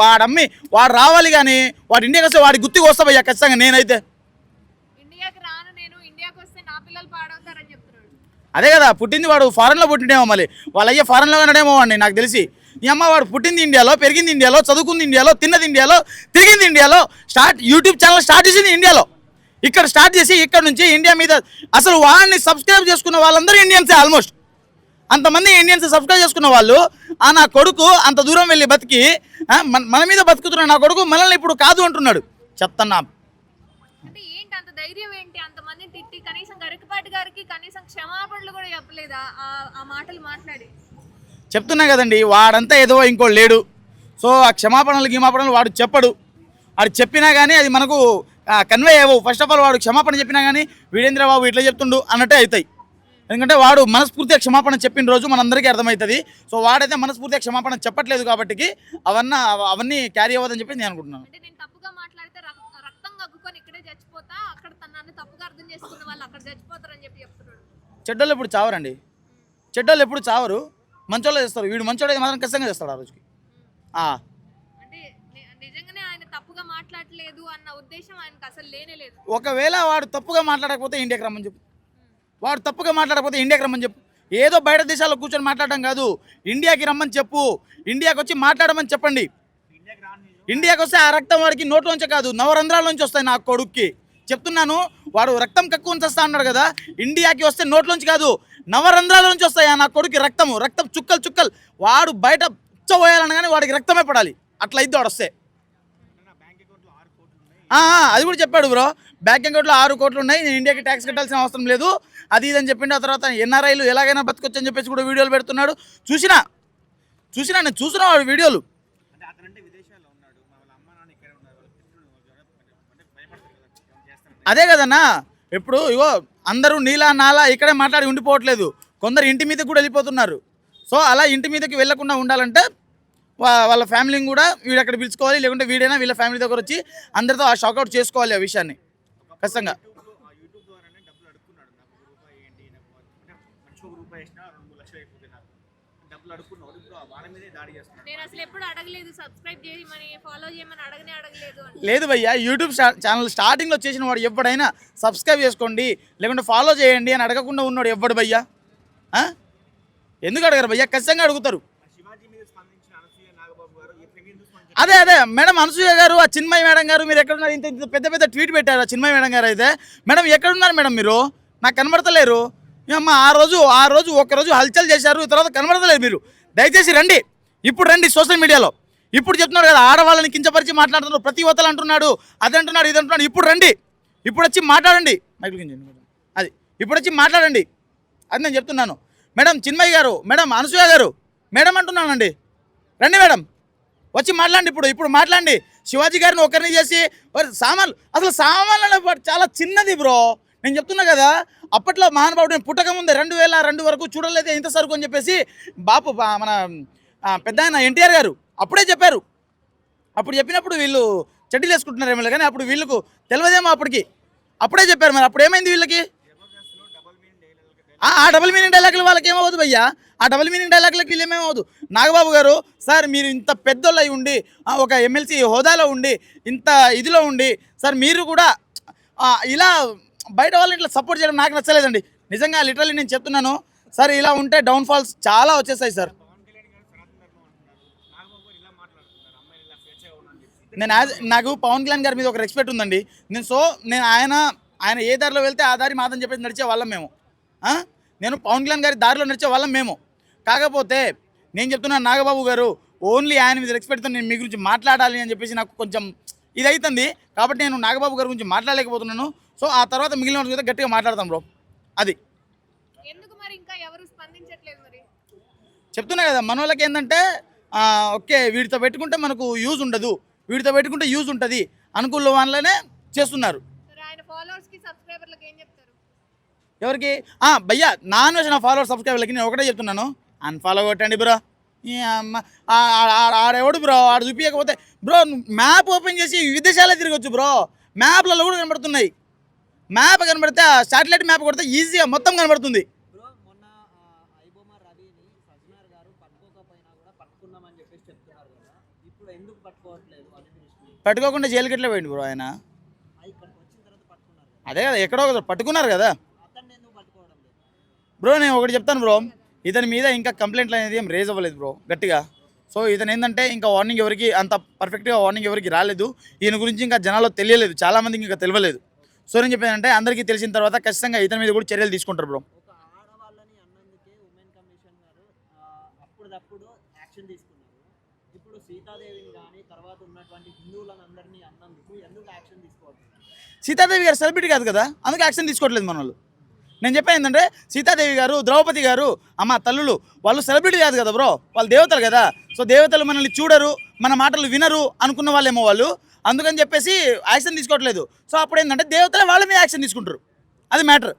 వాడమ్మి వాడు రావాలి కానీ వాడు ఇండియాకి వస్తే వాడి గుత్తి కోస్తా భయ్యా ఖచ్చితంగా. నేనైతే ఇండియాకి రాను, నేను ఇండియాకి వస్తే నా పిల్లలు పాడవుతారని చెప్తున్నాడు. అదే కదా, పుట్టింది వాడు ఫారెన్లో పుట్టిండేమో, మళ్ళీ వాళ్ళ అయ్యే ఫారెన్లో కనడేమో వాడిని నాకు తెలిసి. ఈ అమ్మ వాడు పుట్టింది ఇండియాలో, పెరిగింది ఇండియాలో, చదువుకుంది ఇండియాలో, తిన్నది ఇండియాలో, తిరిగింది ఇండియాలో, యూట్యూబ్ ఛానల్ స్టార్ట్ చేసింది ఇండియాలో. ఇక్కడ స్టార్ట్ చేసి ఇక్కడ నుంచి ఇండియా మీద అసలు వాడిని సబ్స్క్రైబ్ చేసుకున్న వాళ్ళందరూ ఇండియన్సే. ఆల్మోస్ట్ అంతమంది ఇండియన్స్ సబ్స్క్రైబ్ చేసుకున్న వాళ్ళు నా కొడుకు అంత దూరం వెళ్ళి బతికి మన మీద బతుకుతున్నాడు. నా కొడుకు మనల్ని ఇప్పుడు కాదు అంటున్నాడు. చెప్తున్నా అంటే ఏంటి అంత ధైర్యం ఏంటి? అంతమందిని తిట్టి కనీసం గరికపాటి గారికి కనీసం క్షమాపణలు కూడా చెప్పలేదా ఆ మాటలు మాట్లాడి? చెప్తున్నా కదండి, వాడంతా ఏదో ఇంకో లేడు. సో ఆ క్షమాపణలు వాడు చెప్పడు. వాడు చెప్పినా కానీ అది మనకు కన్వే అవ్వవు. ఫస్ట్ ఆఫ్ ఆల్ వాడు క్షమాపణ చెప్పినా కానీ వీడేంద్ర బాబు ఇట్లా చెప్తుండు అన్నట్టే అవుతాయి. ఎందుకంటే వాడు మనస్ఫూర్తిగా క్షమాపణ చెప్పిన రోజు మనందరికీ అర్థమవుతుంది. సో వాడైతే మనస్ఫూర్తిగా క్షమాపణ చెప్పట్లేదు కాబట్టి అవన్నీ క్యారీ అవ్వదని చెప్పి నేను అనుకుంటున్నాను. అంటే నేను తప్పుగా మాట్లాడితే రక్తం కక్కుకొని ఇక్కడే చచ్చిపోతా, అక్కడ నన్ను తప్పుగా అర్థం చేసుకున్న వాళ్ళు అక్కడ చచ్చిపోతారని చెప్పి చెప్తున్నాడు. చెడ్డోళ్ళు ఎప్పుడు చావరండి. చెడ్డోళ్ళు ఎప్పుడు చావరు, మంచోళ్ళు చేస్తారు. వీడు మంచోడు మాత్రం ఖచ్చితంగా చేస్తాడు ఆ రోజుకి. అంటే నిజంగానే ఆయన తప్పుగా మాట్లాడలేదు అన్న ఉద్దేశం ఆయనకు అసలు లేనేలేదు. ఒకవేళ వాడు తప్పుగా మాట్లాడకపోతే ఇండియాకి రమ్మని చెప్పు. ఏదో బయట దేశాల్లో కూర్చొని మాట్లాడడం కాదు, ఇండియాకి రమ్మని చెప్పు. ఇండియాకి వచ్చి మాట్లాడమని చెప్పండి. ఇండియాకి వస్తే ఆ రక్తం వాడికి నోట్లోంచే కాదు నవరంధ్రాల్లోంచి వస్తాయి. నా కొడుక్కి చెప్తున్నాను, వాడు రక్తం కక్కుని వస్తా అన్నాడు కదా, ఇండియాకి వస్తే నోట్లోంచి కాదు నవరంధ్రాల నుంచి వస్తాయి నా కొడుకు రక్తం చుక్కలు. వాడు బయట పోయాలని కానీ వాడికి రక్తమే పడాలి. అట్లా అయితే వాడు వస్తే అది కూడా చెప్పాడు బ్రో. బ్యాంక్ అకౌంట్లో 6 కోట్లు ఉన్నాయి, నేను ఇండియాకి ట్యాక్స్ కట్టాల్సిన అవసరం లేదు అది ఇదని చెప్పిండు. ఆ తర్వాత ఎన్ఆర్ఐలు ఎలాగైనా బతకొచ్చు అని చెప్పేసి కూడా వీడియోలు పెడుతున్నాడు. చూసినా నేను చూసిన వాడు వీడియోలు. అదే కదన్నా, ఇప్పుడు ఇగో అందరూ నీలా నాలా ఇక్కడే మాట్లాడి ఉండిపోవట్లేదు. కొందరు ఇంటి మీదకి కూడా వెళ్ళిపోతున్నారు. సో అలా ఇంటి మీదకి వెళ్లకుండా ఉండాలంటే వాళ్ళ ఫ్యామిలీని కూడా వీడు అక్కడ పిలుచుకోవాలి, లేకుంటే వీడైనా వీళ్ళ ఫ్యామిలీ దగ్గర వచ్చి అందరితో ఆ షాక్అవుట్ చేసుకోవాలి ఆ విషయాన్ని ఖచ్చితంగా. ఏమన్నాడంటే డబ్బులు అడుక్కున్నాడు. నాకు రూపాయి ఏంటి నాకు అంటే మనిషి రూపాయి వేసినా 2-3 లక్షలు అయిపోతుంది నాకు. డబ్బులు అడుక్కున్నాడు. ఇప్పుడు వాళ్ళ మీదే దాడి చేస్తున్నాడు. నేను అసలు ఎప్పుడు అడగలేదు సబ్స్క్రైబ్ చేయమని ఫాలో చేయమని అడగలేదు అని. లేదు భయ్యా, యూట్యూబ్ ఛానల్ స్టార్టింగ్లో చేసిన వాడు ఎవడైనా సబ్స్క్రైబ్ చేసుకోండి లేకుంటే ఫాలో చేయండి అని అడగకుండా ఉన్నాడు ఎవడు భయ్యా? ఎందుకు అడగరు భయ్యా? ఖచ్చితంగా అడుగుతారు. అదే మేడం అనసూయ గారు, ఆ చిన్మయి మేడం గారు, మీరు ఎక్కడున్నారు? ఇంత పెద్ద పెద్ద ట్వీట్ పెట్టారు ఆ చిన్మయి మేడం గారు. అయితే మేడం ఎక్కడున్నారు మేడం? మీరు నాకు కనబడతలేరు. అమ్మ ఆ రోజు ఒక్కరోజు హల్చల్ చేశారు, తర్వాత కనబడతలేదు మీరు. దయచేసి రండి, ఇప్పుడు రండి సోషల్ మీడియాలో. ఇప్పుడు చెప్తున్నారు కదా ఆడవాళ్ళని కించపరిచి మాట్లాడుతున్నారు, ప్రతి ఒత్తలు అంటున్నాడు, అది అంటున్నాడు, ఇది అంటున్నాడు. ఇప్పుడు రండి, ఇప్పుడు వచ్చి మాట్లాడండి. అది ఇప్పుడు వచ్చి మాట్లాడండి, అది నేను చెప్తున్నాను. మేడం చిన్మయి గారు, మేడం అనసూయ గారు, మేడం అంటున్నానండి, రండి మేడం, వచ్చి మాట్లాడండి. ఇప్పుడు మాట్లాడండి. శివాజీ గారిని ఒకరిని చేసి సామాన్లు, అసలు సామాన్లు చాలా చిన్నది బ్రో. నేను చెప్తున్నా కదా, అప్పట్లో మహానుభావుడు నేను పుట్టక ముందే 2002 వరకు చూడలేదు ఇంత సరుకు అని చెప్పేసి బాపు మన పెద్ద ఆయన ఎన్టీఆర్ గారు అప్పుడే చెప్పారు. అప్పుడు చెప్పినప్పుడు వీళ్ళు చెడ్డీలు వేసుకుంటున్నారు ఏమో, కానీ అప్పుడు వీళ్ళకు తెలియదేమో, అప్పుడే చెప్పారు. మరి అప్పుడు ఏమైంది వీళ్ళకి? ఆ డబుల్ మీనింగ్ డైలాగులు వాళ్ళకి ఏమవుతుంది భయ్యా? ఆ డబుల్ మీనింగ్ డైలాగులకి వీళ్ళు ఏమేమవుతుంది? నాగబాబు గారు సార్, మీరు ఇంత పెద్దోళ్ళు అయి ఉండి, ఒక ఎమ్మెల్సీ హోదాలో ఉండి, ఇంత ఇదిలో ఉండి, సార్ మీరు కూడా ఇలా బయట వాళ్ళని ఇట్లా సపోర్ట్ చేయడం నాకు నచ్చలేదండి నిజంగా. లిటరల్లీ నేను చెప్తున్నాను సార్, ఇలా ఉంటే డౌన్ఫాల్స్ చాలా వచ్చేస్తాయి సార్. నాకు పవన్ కళ్యాణ్ గారి మీద ఒక రెస్పెక్ట్ ఉందండి. నేను ఆయన ఏ దారిలో వెళ్తే ఆ దారి మాదని చెప్పేసి నడిచే వాళ్ళం మేము. నేను పవన్ కళ్యాణ్ గారి దారిలో నడిచే వాళ్ళం మేము. కాకపోతే నేను చెప్తున్నాను నాగబాబు గారు, ఓన్లీ ఆయన మీద రెస్పెక్ట్తో నేను మీ గురించి మాట్లాడాలి అని చెప్పేసి నాకు కొంచెం ఇది అవుతుంది. కాబట్టి నేను నాగబాబు గారి గురించి మాట్లాడలేకపోతున్నాను. సో ఆ తర్వాత మిగిలిన వాళ్ళ మీద గట్టిగా మాట్లాడతాం బ్రో. అది ఎందుకు మరి ఇంకా ఎవరు స్పందించట్లేదు? మరి చెప్తున్నా కదా, మన వాళ్ళకి ఏంటంటే ఓకే వీడితో పెట్టుకుంటే మనకు యూజ్ ఉండదు, వీడితో పెట్టుకుంటే యూజ్ ఉంటుంది అనుకూల వాళ్ళనే చేస్తున్నారు. ఆయన ఫాలోవర్స్ కి సబ్స్క్రైబర్లకు ఏం చెప్తారు? ఎవరికి? భయ్యా నాన్ వెజ్ నా ఫాలోవర్ సబ్స్క్రైబర్లకి నేను ఒకటే చెప్తున్నాను, అన్ఫాలో కొట్టండి బ్రో. ఆడెవడు బ్రో, ఆడు చూపించకపోతే బ్రో మ్యాప్ ఓపెన్ చేసి విదేశాలే తిరగచ్చు బ్రో. మ్యాప్లలో కూడా కనబడుతున్నాయి. మ్యాప్ కనబడితే శాటిలైట్ మ్యాప్ కొడితే ఈజీగా మొత్తం కనబడుతుంది. పట్టుకోకుండా జైలుకి ఎట్లా పోయింది బ్రో ఆయన? అదే కదా, ఎక్కడో పట్టుకున్నారు కదా బ్రో. నేను ఒకటి చెప్తాను బ్రో, ఇతని మీద ఇంకా కంప్లైంట్లు అనేది ఏం రేజ్ అవ్వలేదు బ్రో గట్టిగా. సో ఇతను ఏంటంటే ఇంకా వార్నింగ్ ఎవరికి అంత పర్ఫెక్ట్గా వార్నింగ్ ఎవరికి రాలేదు. ఈయన గురించి ఇంకా జనాల్లో తెలియలేదు, చాలామందికి ఇంకా తెలియలేదు. సో నేను చెప్పానంటే అందరికీ తెలిసిన తర్వాత ఖచ్చితంగా ఇతని మీద కూడా చర్యలు తీసుకుంటారు బ్రో. సీతాదేవి గారు సెలబ్రిటీ కాదు కదా, అందుకే యాక్షన్ తీసుకోవట్లేదు మన వాళ్ళు. నేను చెప్పాను ఏంటంటే సీతాదేవి గారు, ద్రౌపది గారు, అమ్మ తల్లులు, వాళ్ళు సెలబ్రిటీ కాదు కదా బ్రో, వాళ్ళు దేవతలు కదా. సో దేవతలు మనల్ని చూడరు, మన మాటలు వినరు అనుకున్న వాళ్ళేమో వాళ్ళు, అందుకని చెప్పేసి యాక్షన్ తీసుకోవట్లేదు. సో అప్పుడు ఏంటంటే దేవతలే వాళ్ళ మీద యాక్షన్ తీసుకుంటారు, అది మ్యాటర్.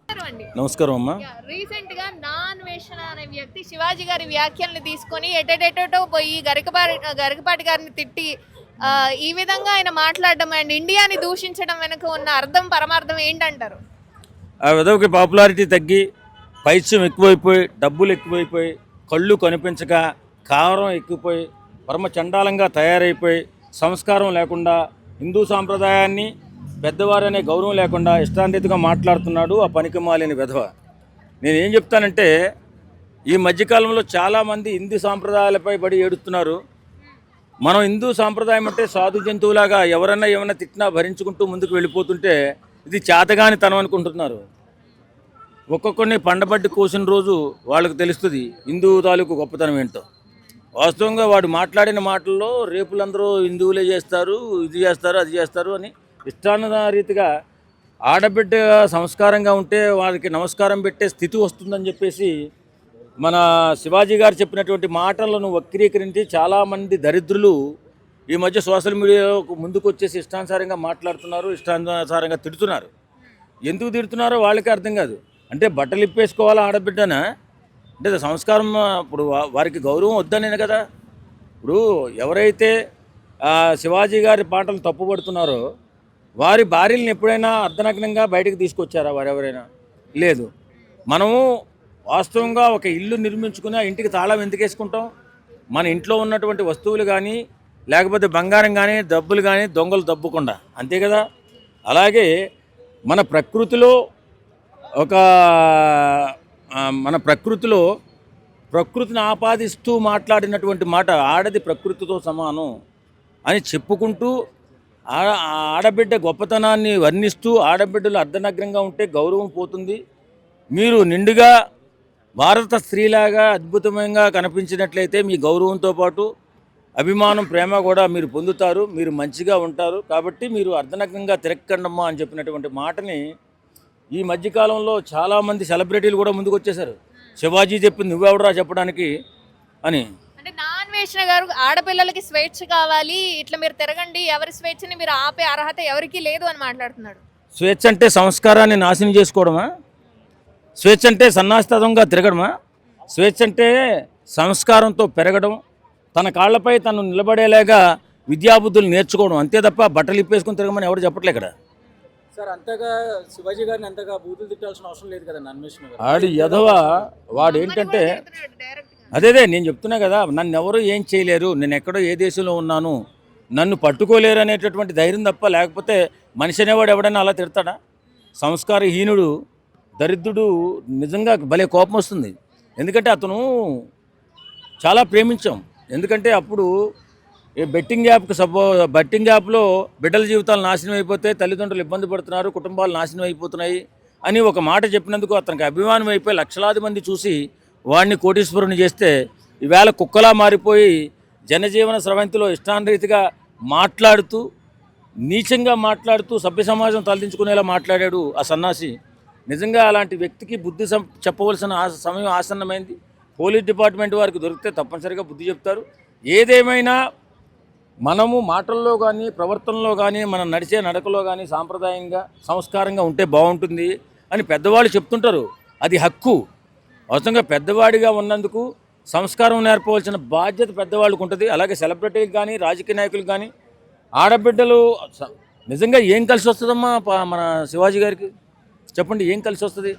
నమస్కారం అమ్మా. రీసెంట్ గా నాన్వేషణ అనే వ్యక్తి శివాజీ గారి వ్యాఖ్యల్ని తీసుకొని ఎటెటో పోయి గరికపాటి గారిని తిట్టి ఈ విధంగా ఆయన మాట్లాడడం అండ్ ఇండియాని దూషించడం వెనుక ఉన్న అర్థం పరమార్థం ఏంటంటారు? ఆ విధవకి పాపులారిటీ తగ్గి, పైత్యం ఎక్కువైపోయి, డబ్బులు ఎక్కువైపోయి, కళ్ళు కనిపించక, కారం ఎక్కువైపోయి, పరమ చండాలంగా తయారైపోయి, సంస్కారం లేకుండా, హిందూ సాంప్రదాయాన్ని పెద్దవారనే గౌరవం లేకుండా ఇష్టాంతిగా మాట్లాడుతున్నాడు ఆ పనికిమాలిన విధవ. నేనేం చెప్తానంటే, ఈ మధ్యకాలంలో చాలామంది హిందూ సాంప్రదాయాలపై పడి ఏడుస్తున్నారు. మనం హిందూ సాంప్రదాయం అంటే సాధు జంతువులాగా ఎవరన్నా ఏమన్నా తిట్టినా భరించుకుంటూ ముందుకు వెళ్ళిపోతుంటే ఇది చేతగాని తనం అనుకుంటున్నారు. ఒక్కొక్కరిని పండబడ్డి కోసిన రోజు వాళ్ళకు తెలుస్తుంది హిందూ తాలూకు గొప్పతనం ఏంటో. వాస్తవంగా వాడు మాట్లాడిన మాటల్లో రేపులందరూ హిందువులే చేస్తారు, ఇది చేస్తారు, అది చేస్తారు అని ఇష్టానురీతిగా ఆడబిడ్డ సంస్కారంగా ఉంటే వారికి నమస్కారం పెట్టే స్థితి వస్తుందని చెప్పేసి మన శివాజీ గారు చెప్పినటువంటి మాటలను వక్రీకరించి చాలామంది దరిద్రులు ఈ మధ్య సోషల్ మీడియాలో ముందుకు వచ్చేసి ఇష్టానుసారంగా మాట్లాడుతున్నారు, ఇష్టానుసారంగా తిడుతున్నారు. ఎందుకు తిడుతున్నారో వాళ్ళకి అర్థం కాదు. అంటే బట్టలు ఇప్పేసుకోవాలా ఆడబిడ్డనా? అంటే సంస్కారం, ఇప్పుడు వారికి గౌరవం వద్దనే కదా. ఇప్పుడు ఎవరైతే శివాజీ గారి పాటలు తప్పుపడుతున్నారో వారి భార్యలను ఎప్పుడైనా అర్ధనగ్నంగా బయటకు తీసుకొచ్చారా వారెవరైనా? లేదు. మనము వాస్తవంగా ఒక ఇల్లు నిర్మించుకుని ఆ ఇంటికి తాళం ఎందుకు వేసుకుంటాం? మన ఇంట్లో ఉన్నటువంటి వస్తువులు కానీ లేకపోతే బంగారం కానీ డబ్బులు కానీ దొంగలు దబ్బుకుండా, అంతే కదా. అలాగే మన ప్రకృతిలో ప్రకృతిని ఆపాదిస్తూ మాట్లాడినటువంటి మాట ఆడది ప్రకృతితో సమానం అని చెప్పుకుంటూ ఆడబిడ్డ గొప్పతనాన్ని వర్ణిస్తూ ఆడబిడ్డలు అర్ధనగ్నంగా ఉంటే గౌరవం పోతుంది. మీరు నిండుగా భారత స్త్రీలాగా అద్భుతంగా కనిపించినట్లయితే మీ గౌరవంతో పాటు అభిమానం, ప్రేమ కూడా మీరు పొందుతారు, మీరు మంచిగా ఉంటారు. కాబట్టి మీరు అర్ధనగ్నంగా తిరక్కండమ్మా అని చెప్పినటువంటి మాటని ఈ మధ్యకాలంలో చాలామంది సెలబ్రిటీలు కూడా ముందుకు వచ్చేసారు. శివాజీ చెప్పింది నువ్వెవడరా చెప్పడానికి అని. అంటే నాన్వేషణ గారు ఆడపిల్లలకి స్వేచ్ఛ కావాలి, ఇట్లా మీరు తిరగండి, ఎవరి స్వేచ్ఛని మీరు ఆపే అర్హత ఎవరికీ లేదు అని మాట్లాడుతున్నాడు. స్వేచ్ఛ అంటే సంస్కారాన్ని నాశనం చేసుకోవడమా? స్వేచ్ఛ అంటే సన్నాస్తతంగా తిరగడమా? స్వేచ్ఛ అంటే సంస్కారంతో పెరగడం, తన కాళ్ళపై తను నిలబడేలాగా విద్యాబుద్ధులు నేర్చుకోవడం, అంతే తప్ప బట్టలు ఇప్పేసుకుని తిరగమని ఎవరు చెప్పట్లే ఇక్కడ. సార్ అంతగా శివాజీ గారిని అంతగా బూతులు తిట్టాల్సిన అవసరం లేదు కదా అన్వేషణ గారు. ఆడు ఎదవ వాడు ఏంటంటే అదే నేను చెప్తున్నా కదా, నన్ను ఎవరు ఏం చేయలేరు, నేను ఎక్కడో ఏ దేశంలో ఉన్నాను, నన్ను పట్టుకోలేరు అనేటటువంటి ధైర్యం తప్ప, లేకపోతే మనిషి అనేవాడు ఎవడైనా అలా తిడతాడా? సంస్కారహీనుడు, దరిద్రుడు నిజంగా భలే కోపం వస్తుంది. ఎందుకంటే అతను చాలా ప్రేమించాం. ఎందుకంటే అప్పుడు బెట్టింగ్ యాప్లో బిడ్డల జీవితాలు నాశనం అయిపోతే తల్లిదండ్రులు ఇబ్బంది పడుతున్నారు, కుటుంబాలు నాశనం అయిపోతున్నాయి అని ఒక మాట చెప్పినందుకు అతనికి అభిమానం అయిపోయి లక్షలాది మంది చూసి వాడిని కోటీశ్వరుని చేస్తే ఈవేళ కుక్కలా మారిపోయి జనజీవన స్రవంతిలో ఇష్టానురీతిగా మాట్లాడుతూ, నీచంగా మాట్లాడుతూ సభ్య సమాజం తలదించుకునేలా మాట్లాడాడు ఆ సన్నాసి. నిజంగా అలాంటి వ్యక్తికి బుద్ధి చెప్పవలసిన సమయం ఆసన్నమైంది. పోలీస్ డిపార్ట్మెంట్ వారికి దొరికితే తప్పనిసరిగా బుద్ధి చెప్తారు. ఏదేమైనా మనము మాటల్లో కానీ ప్రవర్తనలో కానీ మనం నడిచే నడకలో కానీ సాంప్రదాయంగా సంస్కారంగా ఉంటే బాగుంటుంది అని పెద్దవాళ్ళు చెప్తుంటారు. అది హక్కు. అవసరంగా పెద్దవాడిగా ఉన్నందుకు సంస్కారం నేర్పవలసిన బాధ్యత పెద్దవాళ్ళకు ఉంటుంది. అలాగే సెలబ్రిటీలకు కానీ రాజకీయ నాయకులకు కానీ ఆడబిడ్డలు నిజంగా ఏం కలిసి వస్తుందమ్మా మన శివాజీ గారికి? చెప్పండి, ఏం కలిసి వస్తుంది?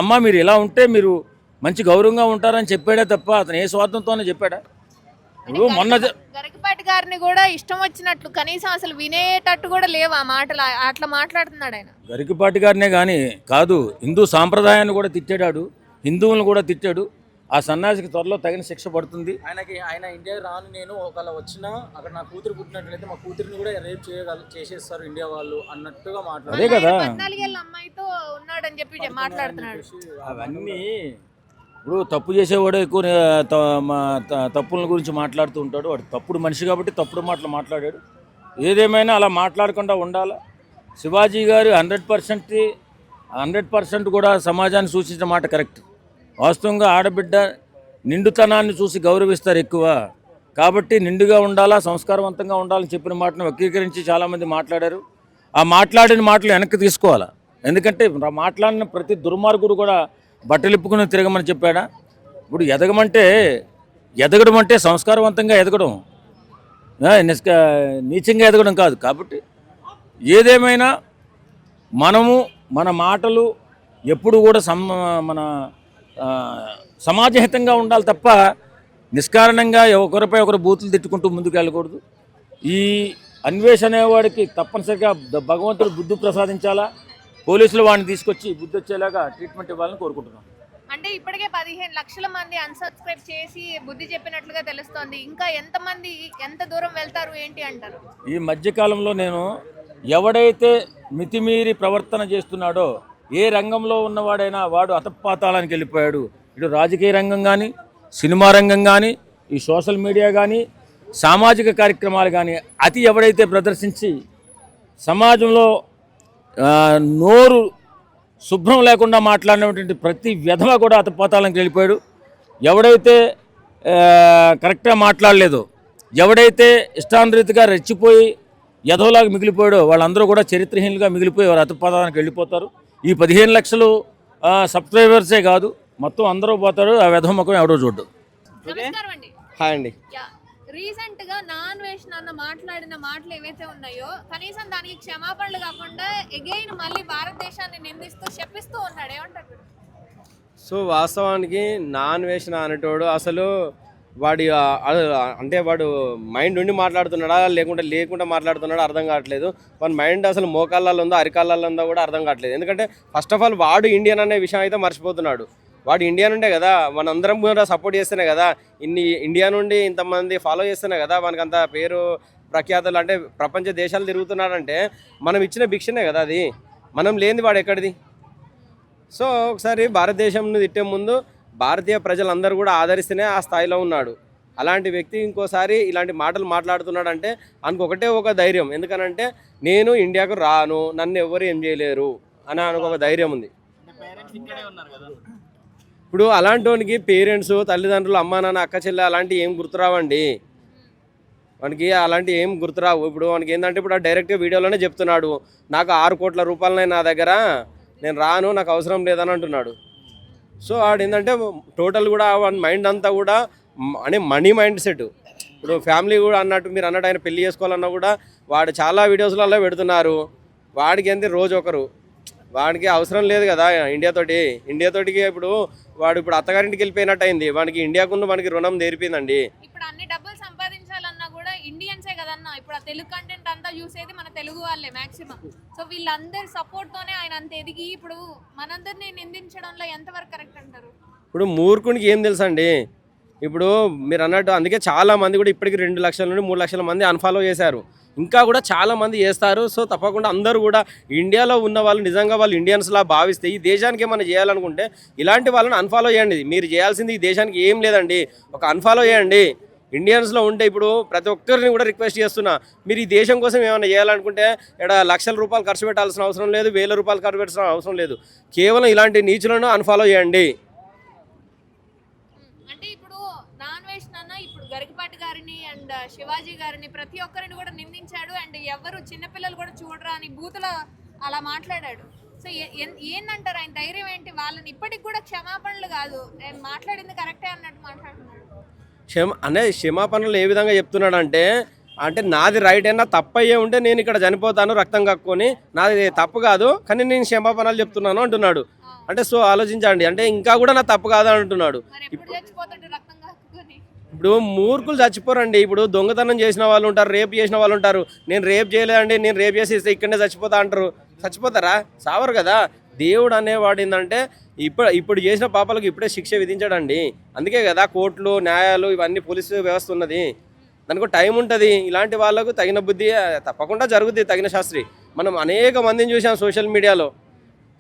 అమ్మ మీరు ఇలా ఉంటే మీరు మంచి గౌరవంగా ఉంటారని చెప్పాడే తప్ప అతను ఏ స్వార్థంతోనే చెప్పాడా? ఇప్పుడు మొన్న గరికపాటి గారిని కూడా ఇష్టం వచ్చినట్లు కనీసం అసలు వినేటట్టు కూడా లేవు ఆ మాటలు, అట్లా మాట్లాడుతున్నాడు ఆయన. గరికపాటి గారినే కానీ కాదు, హిందూ సాంప్రదాయాన్ని కూడా తిట్టాడు, హిందువులను కూడా తిట్టాడు. ఆ సన్యాసికి త్వరలో తగిన శిక్ష పడుతుంది. ఆయన ఇండియా రాను, నేను ఒకవేళ వచ్చినా అక్కడ నా కూతురు పుట్టినట్లయితే మా కూతురిని కూడా రేప్ చేసేస్తారు ఇండియా వాళ్ళు అన్నట్టుగా మాట్లాడు. అదే కదా, 14 ఏళ్ళ అమ్మాయితో ఉన్నాడని చెప్పి మాట్లాడుతున్నాడు. అవన్నీ ఇప్పుడు తప్పు చేసేవాడు ఎక్కువ తప్పుల గురించి మాట్లాడుతూ ఉంటాడు. వాడు తప్పుడు మనిషి కాబట్టి తప్పుడు మాటలు మాట్లాడాడు. ఏదేమైనా అలా మాట్లాడకుండా ఉండాలి. శివాజీ గారు 100% కూడా సమాజాన్ని సూచించిన మాట కరెక్ట్. వాస్తవంగా ఆడబిడ్డ నిండుతనాన్ని చూసి గౌరవిస్తారు ఎక్కువ. కాబట్టి నిండుగా ఉండాలా, సంస్కారవంతంగా ఉండాలని చెప్పిన మాటను వక్రీకరించి చాలామంది మాట్లాడారు. ఆ మాట్లాడిన మాటలు వెనక్కి తీసుకోవాలా. ఎందుకంటే మాట్లాడిన ప్రతి దుర్మార్గుడు కూడా బట్టలిప్పుకుని తిరగమని చెప్పాడా? ఇప్పుడు ఎదగడం అంటే సంస్కారవంతంగా ఎదగడం, నీచంగా ఎదగడం కాదు. కాబట్టి ఏదేమైనా మనము మన మాటలు ఎప్పుడు కూడా మన సమాజహితంగా ఉండాలి తప్ప నిష్కారణంగా ఒకరిపై ఒకరు బూతులు తిట్టుకుంటూ ముందుకు వెళ్ళకూడదు. ఈ అన్వేషణ అనేవాడికి తప్పనిసరిగా భగవంతుడు బుద్ధి ప్రసాదించాలా. పోలీసులు వాడిని తీసుకొచ్చి బుద్ధి వచ్చేలాగా ట్రీట్మెంట్ ఇవ్వాలని కోరుకుంటున్నాం. అంటే ఇప్పటికే 15 లక్షల మంది అన్సబ్స్క్రైబ్ చేసి బుద్ధి చెప్పినట్లుగా తెలుస్తోంది. ఇంకా ఎంతమంది ఎంత దూరం వెళ్తారు ఏంటి అంటారు? ఈ మధ్యకాలంలో నేను ఎవడైతే మితిమీరి ప్రవర్తన చేస్తున్నాడో, ఏ రంగంలో ఉన్నవాడైనా వాడు అతపాతాళానికి వెళ్ళిపోయాడు. ఇటు రాజకీయ రంగం కానీ, సినిమా రంగం కానీ, ఈ సోషల్ మీడియా కానీ, సామాజిక కార్యక్రమాలు కానీ అతి ఎవడైతే ప్రదర్శించి సమాజంలో నోరు శుభ్రం లేకుండా మాట్లాడినటువంటి ప్రతి విధవ కూడా అతపాతాళానికి వెళ్ళిపోయాడు. ఎవడైతే కరెక్ట్గా మాట్లాడలేదో, ఎవడైతే ఇష్టానురీతిగా రెచ్చిపోయి యధవలాగా మిగిలిపోయాడో వాళ్ళందరూ కూడా చరిత్రహీనులుగా మిగిలిపోయి వారు అతపాతాళానికి వెళ్ళిపోతారు. ఈ 15 లక్షలు సబ్స్క్రైబర్సే కాదు, మొత్తం అందరూ పోతారు. ఆ విధవ ముఖం ఎవడో చూడ్డు. నమస్కారం అండి. హాయ్ అండి. రీసెంట్ గా నాన్ వేషన్ అన్న మాట్లాడిన మాటలు ఏవైతే ఉన్నాయో కనీసం దానికి క్షమాపణలు కాకుండా ఎగైన్ మళ్ళీ భారతదేశాన్ని నిందిస్తూ చెప్పిస్తూ ఉన్నాడు, ఏమంటారు? సో వాస్తవానికి నాన్ వేసిన అనేటోడు అసలు వాడి అంటే వాడు మైండ్ ఉండి మాట్లాడుతున్నాడా లేకుండా మాట్లాడుతున్నాడా అర్థం కావట్లేదు. వాడి మైండ్ అసలు మోకాళ్ళల్లో ఉందో అరికాళ్ళల్లో ఉందో కూడా అర్థం కావట్లేదు. ఎందుకంటే ఫస్ట్ ఆఫ్ ఆల్ వాడు ఇండియన్ అనే విషయం అయితే మర్చిపోతున్నాడు. వాడు ఇండియా నుండే కదా, మనందరం కూడా సపోర్ట్ చేస్తేనే కదా, ఇండియా నుండి ఇంతమంది ఫాలో చేస్తేనే కదా మనకు అంత పేరు ప్రఖ్యాతలు, అంటే ప్రపంచ దేశాలు తిరుగుతున్నాడంటే మనం ఇచ్చిన భిక్షనే కదా అది, మనం లేనిది వాడు ఎక్కడిది. సో ఒకసారి భారతదేశంను తిట్టే ముందు భారతీయ ప్రజలందరూ కూడా ఆదరిస్తేనే ఆ స్థాయిలో ఉన్నాడు. అలాంటి వ్యక్తి ఇంకోసారి ఇలాంటి మాటలు మాట్లాడుతున్నాడంటే ఆయనకు ఒకటే ఒక ధైర్యం, ఎందుకనంటే నేను ఇండియాకు రాను, నన్ను ఎవరు ఏం చేయలేరు అని ఆయనకు ఒక ధైర్యం ఉంది. ఇప్పుడు అలాంటి వానికి పేరెంట్స్, తల్లిదండ్రులు, అమ్మా నాన్న, అక్క చెల్లె అలాంటివి ఏం గుర్తురావండి. వానికి అలాంటివి ఏం గుర్తురావు. ఇప్పుడు వానికి ఏంటంటే ఇప్పుడు డైరెక్ట్గా వీడియోలోనే చెప్తున్నాడు, నాకు 6 కోట్ల రూపాయలనే నా దగ్గర, నేను రాను, నాకు అవసరం లేదని అంటున్నాడు. సో వాడు ఏంటంటే టోటల్ కూడా వాడి మైండ్ అంతా కూడా అంటే మనీ మైండ్ సెట్. ఇప్పుడు ఫ్యామిలీ కూడా అన్నట్టు మీరు అన్నట్టు ఆయన పెళ్లి చేసుకోవాలన్నా కూడా వాడు చాలా వీడియోస్లలో పెడుతున్నారు. వాడికి ఏంటి రోజు ఒకరు, వాడికి అవసరం లేదు కదా ఇండియాతోటికి. ఇప్పుడు వాడు ఇప్పుడు అత్తగారింటికి వెళ్ళిపోయినట్టు అయింది. వాడికి ఇండియాకున్న మనకి రుణం నేర్పిందండి. ఇప్పుడు అన్ని డబ్బులు సంపాదించాలన్నా కూడా ఇండియన్సే కదన్నా. ఇప్పుడు ఆ తెలుగు కంటెంట్ అంతా చూసేది మన తెలుగు వాళ్ళే మాక్సిమం. సో వీళ్ళందరి సపోర్ట్ తోనే ఆయన అంత ఎదిగి ఇప్పుడు మనందరినీ నిందించడంలో ఎంతవరకు కరెక్ట్ అంటారు? ఇప్పుడు మూర్ఖునికి ఏం తెలుసు అండి. ఇప్పుడు మీరు అన్నట్టు అందుకే చాలా మంది కూడా ఇప్పటికి 2 లక్షల నుండి 3 లక్షల మంది అన్ఫాలో చేశారు. ఇంకా కూడా చాలా మంది చేస్తారు. సో తప్పకుండా అందరూ కూడా ఇండియాలో ఉన్న వాళ్ళు నిజంగా వాళ్ళు ఇండియన్స్లా భావిస్తే ఈ దేశానికి ఏమైనా చేయాలనుకుంటే ఇలాంటి వాళ్ళని అన్ఫాలో చేయండి. మీరు చేయాల్సింది ఈ దేశానికి ఏం లేదండి, ఒక అన్ఫాలో చేయండి. ఇండియన్స్లో ఉంటే ఇప్పుడు ప్రతి ఒక్కరిని కూడా రిక్వెస్ట్ చేస్తున్నా, మీరు ఈ దేశం కోసం ఏమైనా చేయాలనుకుంటే ఇక్కడ లక్షల రూపాయలు ఖర్చు పెట్టాల్సిన అవసరం లేదు, 1000 రూపాయలు ఖర్చు పెట్టాల్సిన అవసరం లేదు. కేవలం ఇలాంటి నీచులను అన్ఫాలో చేయండి. అంటే ఇప్పుడు నాన్ వేషన్ అన్న ఇప్పుడు గరికపాటి గారిని అండ్ శివాజీ గారిని ప్రతి ఒక్కరిని కూడా నిందించాడు. అండ్ ఎవరు చిన్నపిల్లలు కూడా చూడరా అని బూతులో అలా మాట్లాడాడు. సో ఏందంటారు ఆయన ధైర్యం ఏంటి? వాళ్ళని ఇప్పటికి కూడా క్షమాపణలు కాదు, నేను మాట్లాడింది కరెక్టే అన్నట్టు మాట్లాడుతున్నాడు. క్షమాపణలు ఏ విధంగా చెప్తున్నాడు అంటే నాది రైట్ అయినా తప్పు అయ్యే ఉంటే నేను ఇక్కడ చనిపోతాను రక్తం కక్కుని, నాది తప్పు కాదు కానీ నేను క్షమాపణలు చెప్తున్నాను అంటున్నాడు. అంటే సో ఆలోచించండి, అంటే ఇంకా కూడా నా తప్పు కాదు అంటున్నాడు. ఇప్పుడు మూర్ఖులు చచ్చిపోరండి. ఇప్పుడు దొంగతనం చేసిన వాళ్ళు ఉంటారు, రేప్ చేసిన వాళ్ళు ఉంటారు. నేను రేప్ చేయలేదండి, నేను రేప్ చేసి ఇక్కడనే చచ్చిపోతా అంటారు. చచ్చిపోతారా? సావరు కదా. దేవుడు అనేవాడు ఏంటంటే ఇప్పుడు చేసిన పాపాలకు ఇప్పుడే శిక్ష విధించాడండి. అందుకే కదా కోర్టులు, న్యాయాలు, ఇవన్నీ పోలీసు వ్యవస్థ ఉన్నది. దానికి టైం ఉంటుంది. ఇలాంటి వాళ్ళకు తగిన బుద్ధి తప్పకుండా జరుగుద్ది, తగిన శాస్త్రి. మనం అనేక మందిని చూసాం సోషల్ మీడియాలో,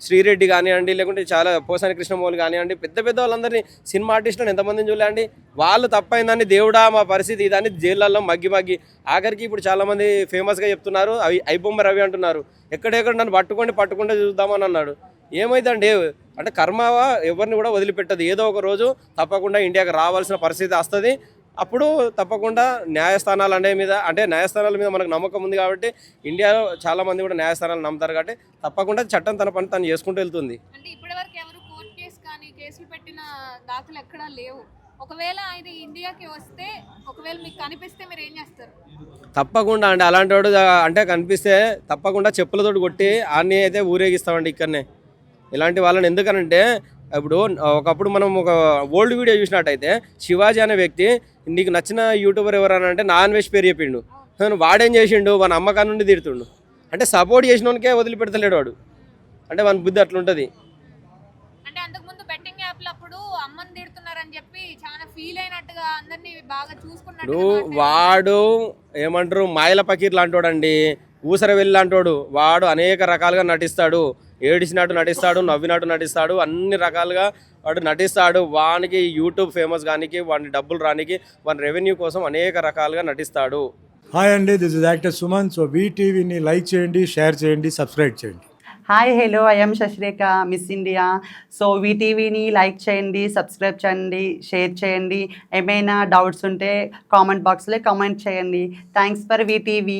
శ్రీరెడ్డి కానివ్వండి, లేకుంటే చాలా పోసాని కృష్ణమౌళి కానివ్వండి, పెద్ద వాళ్ళందరినీ సినిమా ఆర్టిస్టులను ఎంతమందిని చూడండి. వాళ్ళు తప్పైందని దేవుడా మా పరిస్థితి ఇదాన్ని జైళ్ళల్లో మగ్గి ఆఖరికి ఇప్పుడు చాలామంది ఫేమస్గా చెప్తున్నారు, ఐబొమ్మ రవి అంటున్నారు. ఎక్కడెక్కడ నన్ను పట్టుకుంటే చూద్దామని అన్నాడు. ఏమైందండి అంటే కర్మ ఎవరిని కూడా వదిలిపెట్టదు. ఏదో ఒక రోజు తప్పకుండా ఇండియాకి రావాల్సిన పరిస్థితి వస్తుంది. అప్పుడు తప్పకుండా న్యాయస్థానాల న్యాయస్థానాల మీద మనకు నమ్మకం ఉంది కాబట్టి ఇండియాలో చాలా మంది కూడా న్యాయస్థానాలు నమ్ముతారు కాబట్టి తప్పకుండా చట్టం తన పని తను చేసుకుంటూ వెళ్తుంది. అంటే ఇప్పటివరకు ఎవరు కోర్టు కేసు కానీ కేసులు పెట్టిన దాఖలు ఎక్కడా లేవు. ఒకవేళ ఆయన ఇండియాకి వస్తే ఒకవేళ మీకు కనిపిస్తే మీరు ఏం చేస్తారు? తప్పకుండా అండి అలాంటి వాడు అంటే కనిపిస్తే తప్పకుండా చెప్పులతోటి కొట్టి ఆన్ని అయితే ఊరేగిస్తామండి ఇక్కడనే. ఇలాంటి వాళ్ళని ఎందుకనంటే ఇప్పుడు ఒకప్పుడు మనం ఒక ఓల్డ్ వీడియో చూసినట్టయితే శివాజీ అనే వ్యక్తి నీకు నచ్చిన యూట్యూబర్ ఎవరనంటే నాన్ వెజ్ పేరు చెప్పిండు. వాడేం చేసిండు, వాని అమ్మకాల నుండి తీరుతుండు. అంటే సపోర్ట్ చేసినోనికే వదిలిపెడతలేడు వాడు. అంటే వాని బుద్ధి అట్లుంటుంది. అంటే అంతకుముందు బెట్టింగ్ యాప్లు అప్పుడు అమ్మని తిడుతున్నారని చెప్పి చాలా ఫీల్ అయినట్టుగా అందరినీ బాగా చూసుకున్నాడు. వాడు ఏమంటారు మాయల పకీర్ లాంటోడండి, ఊసర వెళ్ళి లాంటోడు. వాడు అనేక రకాలుగా నటిస్తాడు. ఏడిచినట్టు నటిస్తాడు, నవ్వినట్టు నటిస్తాడు, అన్ని రకాలుగా వాడు నటిస్తాడు. వానికి యూట్యూబ్ ఫేమస్ కానికి, వాడిని డబ్బులు రానికి, వాని రెవెన్యూ కోసం అనేక రకాలుగా నటిస్తాడు. హాయ్ అండి, this is actor Suman. So వీటీవీని లైక్ చేయండి, షేర్ చేయండి, సబ్స్క్రైబ్ చేయండి. Hi hello, I'm Shashirekha, Miss India. So వీటీవీని లైక్ చేయండి, సబ్స్క్రైబ్ చేయండి, షేర్ చేయండి. ఏమైనా డౌట్స్ ఉంటే కామెంట్ బాక్స్లో కామెంట్ చేయండి. Thanks for VTV.